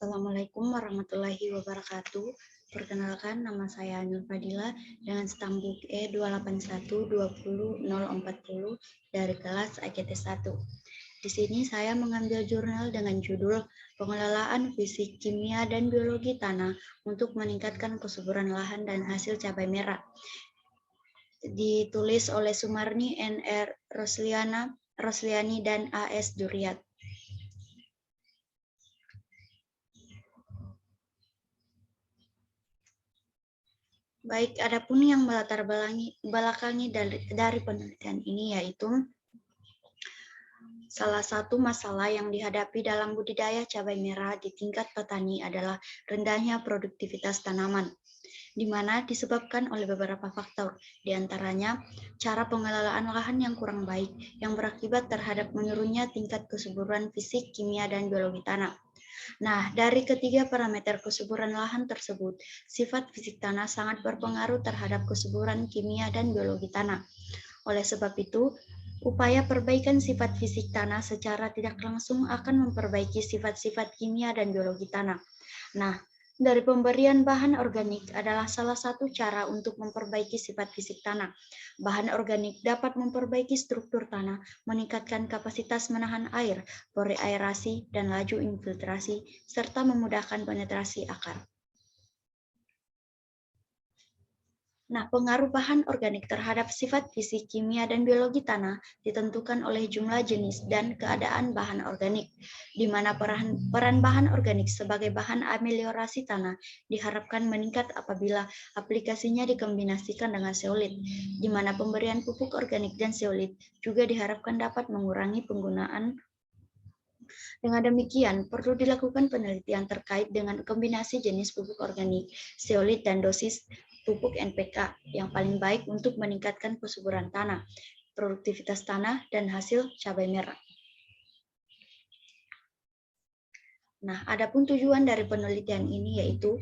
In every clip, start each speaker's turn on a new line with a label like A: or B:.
A: Assalamualaikum warahmatullahi wabarakatuh. Perkenalkan, nama saya Nur Fadila dengan stambuk E281200040 dari kelas AGT 1. Di sini saya mengambil jurnal dengan judul Pengelolaan Fisik, Kimia, dan Biologi Tanah untuk meningkatkan kesuburan lahan dan hasil cabai merah. Ditulis oleh Sumarni N.R. Rosliani dan A.S. Duriat. Baik, adapun yang melatar belakangi dari penelitian ini yaitu salah satu masalah yang dihadapi dalam budidaya cabai merah di tingkat petani adalah rendahnya produktivitas tanaman, di mana disebabkan oleh beberapa faktor, di antaranya cara pengelolaan lahan yang kurang baik yang berakibat terhadap menurunnya tingkat kesuburan fisik, kimia, dan biologi tanah. Nah, dari ketiga parameter kesuburan lahan tersebut, sifat fisik tanah sangat berpengaruh terhadap kesuburan kimia dan biologi tanah. Oleh sebab itu, upaya perbaikan sifat fisik tanah secara tidak langsung akan memperbaiki sifat-sifat kimia dan biologi tanah. Nah, dari pemberian bahan organik adalah salah satu cara untuk memperbaiki sifat fisik tanah. Bahan organik dapat memperbaiki struktur tanah, meningkatkan kapasitas menahan air, pori aerasi, dan laju infiltrasi, serta memudahkan penetrasi akar. Nah, pengaruh bahan organik terhadap sifat fisik, kimia, dan biologi tanah ditentukan oleh jumlah jenis dan keadaan bahan organik, di mana peran bahan organik sebagai bahan ameliorasi tanah diharapkan meningkat apabila aplikasinya dikombinasikan dengan zeolit, di mana pemberian pupuk organik dan zeolit juga diharapkan dapat mengurangi penggunaan. Dengan demikian, perlu dilakukan penelitian terkait dengan kombinasi jenis pupuk organik, zeolit, dan dosis pupuk NPK yang paling baik untuk meningkatkan kesuburan tanah, produktivitas tanah, dan hasil cabai merah. Nah, adapun tujuan dari penelitian ini yaitu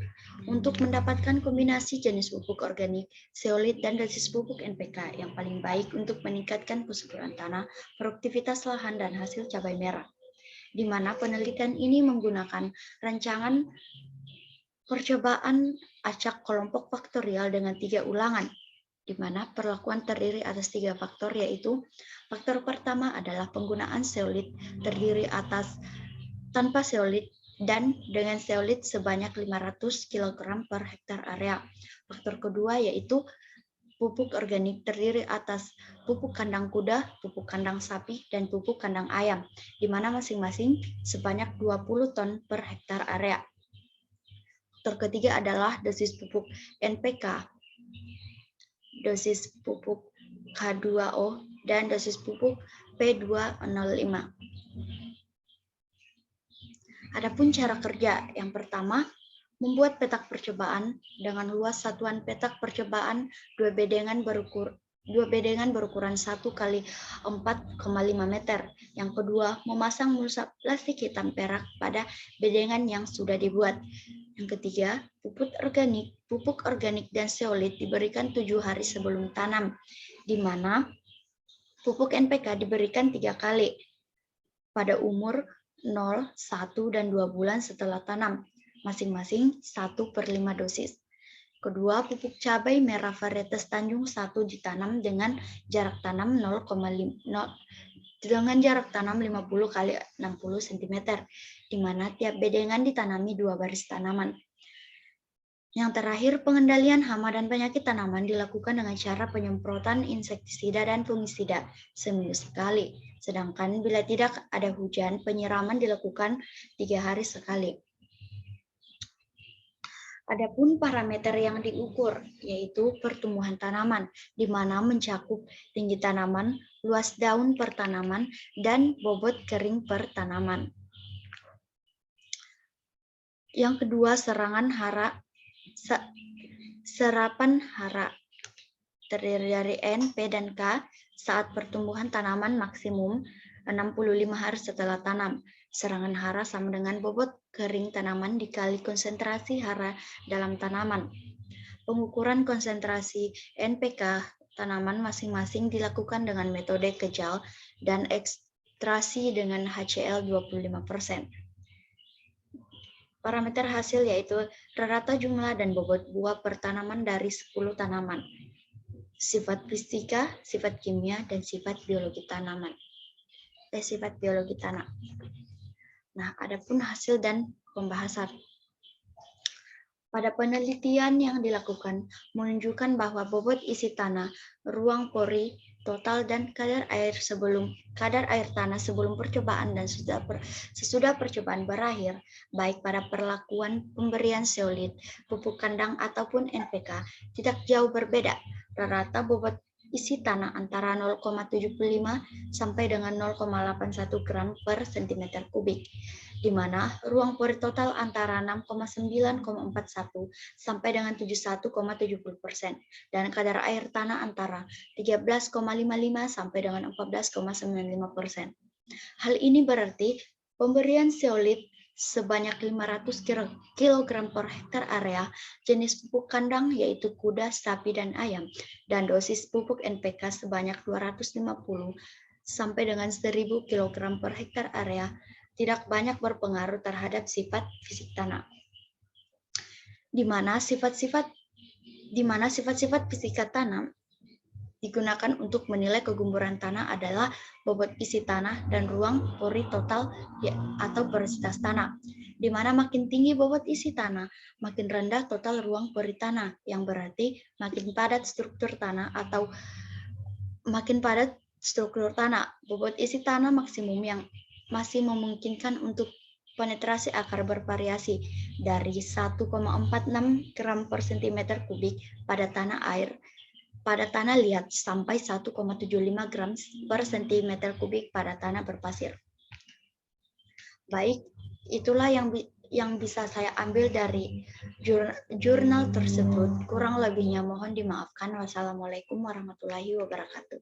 A: untuk mendapatkan kombinasi jenis pupuk organik, zeolit, dan dosis pupuk NPK yang paling baik untuk meningkatkan kesuburan tanah, produktivitas lahan, dan hasil cabai merah, di mana penelitian ini menggunakan rancangan percobaan acak kelompok faktorial dengan 3 ulangan, di mana perlakuan terdiri atas 3 faktor, yaitu faktor pertama adalah penggunaan zeolit terdiri atas tanpa zeolit dan dengan zeolit sebanyak 500 kg per hektar area. Faktor kedua yaitu pupuk organik terdiri atas pupuk kandang kuda, pupuk kandang sapi, dan pupuk kandang ayam, di mana masing-masing sebanyak 20 ton per hektar area. Faktor ketiga adalah dosis pupuk NPK, dosis pupuk K2O, dan dosis pupuk P205. Adapun cara kerja, yang pertama, membuat petak percobaan dengan luas satuan petak percobaan 2 bedengan berukuran 1 kali 4,5 meter. Yang kedua, memasang mulsa plastik hitam perak pada bedengan yang sudah dibuat. Yang ketiga, pupuk organik dan zeolit diberikan 7 hari sebelum tanam, di mana pupuk NPK diberikan 3 kali pada umur 0, 1, dan 2 bulan setelah tanam, masing-masing 1/5 dosis. Kedua, pupuk cabai merah varietas Tanjung 1 ditanam dengan jarak tanam 50 kali 60 cm, di mana tiap bedengan ditanami 2 baris tanaman. Yang terakhir, pengendalian hama dan penyakit tanaman dilakukan dengan cara penyemprotan insektisida dan fungisida seminggu sekali. Sedangkan bila tidak ada hujan, penyiraman dilakukan 3 hari sekali. Adapun parameter yang diukur yaitu pertumbuhan tanaman, di mana mencakup tinggi tanaman, luas daun per tanaman, dan bobot kering per tanaman. Yang kedua, serapan hara terdiri dari N, P, dan K saat pertumbuhan tanaman maksimum 65 hari setelah tanam. Serangan hara sama dengan bobot kering tanaman dikali konsentrasi hara dalam tanaman. Pengukuran konsentrasi NPK tanaman masing-masing dilakukan dengan metode kejal dan ekstraksi dengan HCl 25%. Parameter hasil yaitu rata jumlah dan bobot buah per tanaman dari 10 tanaman. Sifat fisika, sifat kimia, dan sifat biologi tanaman. Sifat biologi tanah. Nah, adapun hasil dan pembahasan. Pada penelitian yang dilakukan menunjukkan bahwa bobot isi tanah, ruang pori total dan kadar air tanah sebelum percobaan dan sesudah percobaan berakhir, baik pada perlakuan pemberian zeolit, pupuk kandang ataupun NPK, tidak jauh berbeda. Rata bobot isi tanah antara 0,75 sampai dengan 0,81 gram per cm kubik, di mana ruang pori total antara 6,9,41 sampai dengan 71,70% dan kadar air tanah antara 13,55 sampai dengan 14,95%. Hal ini berarti pemberian zeolit sebanyak 500 kg per hektar area, jenis pupuk kandang yaitu kuda, sapi, dan ayam, dan dosis pupuk NPK sebanyak 250 sampai dengan 1000 kg per hektar area tidak banyak berpengaruh terhadap sifat fisik tanah. Di mana sifat-sifat fisika tanah digunakan untuk menilai kegemburan tanah adalah bobot isi tanah dan ruang pori total atau porositas tanah. Di mana makin tinggi bobot isi tanah, makin rendah total ruang pori tanah, yang berarti makin padat struktur tanah atau makin padat struktur tanah. Bobot isi tanah maksimum yang masih memungkinkan untuk penetrasi akar bervariasi dari 1,46 gram per cm kubik pada tanah liat sampai 1,75 gram per cm kubik pada tanah berpasir. Baik, itulah yang bisa saya ambil dari jurnal tersebut. Kurang lebihnya mohon dimaafkan. Wassalamualaikum warahmatullahi wabarakatuh.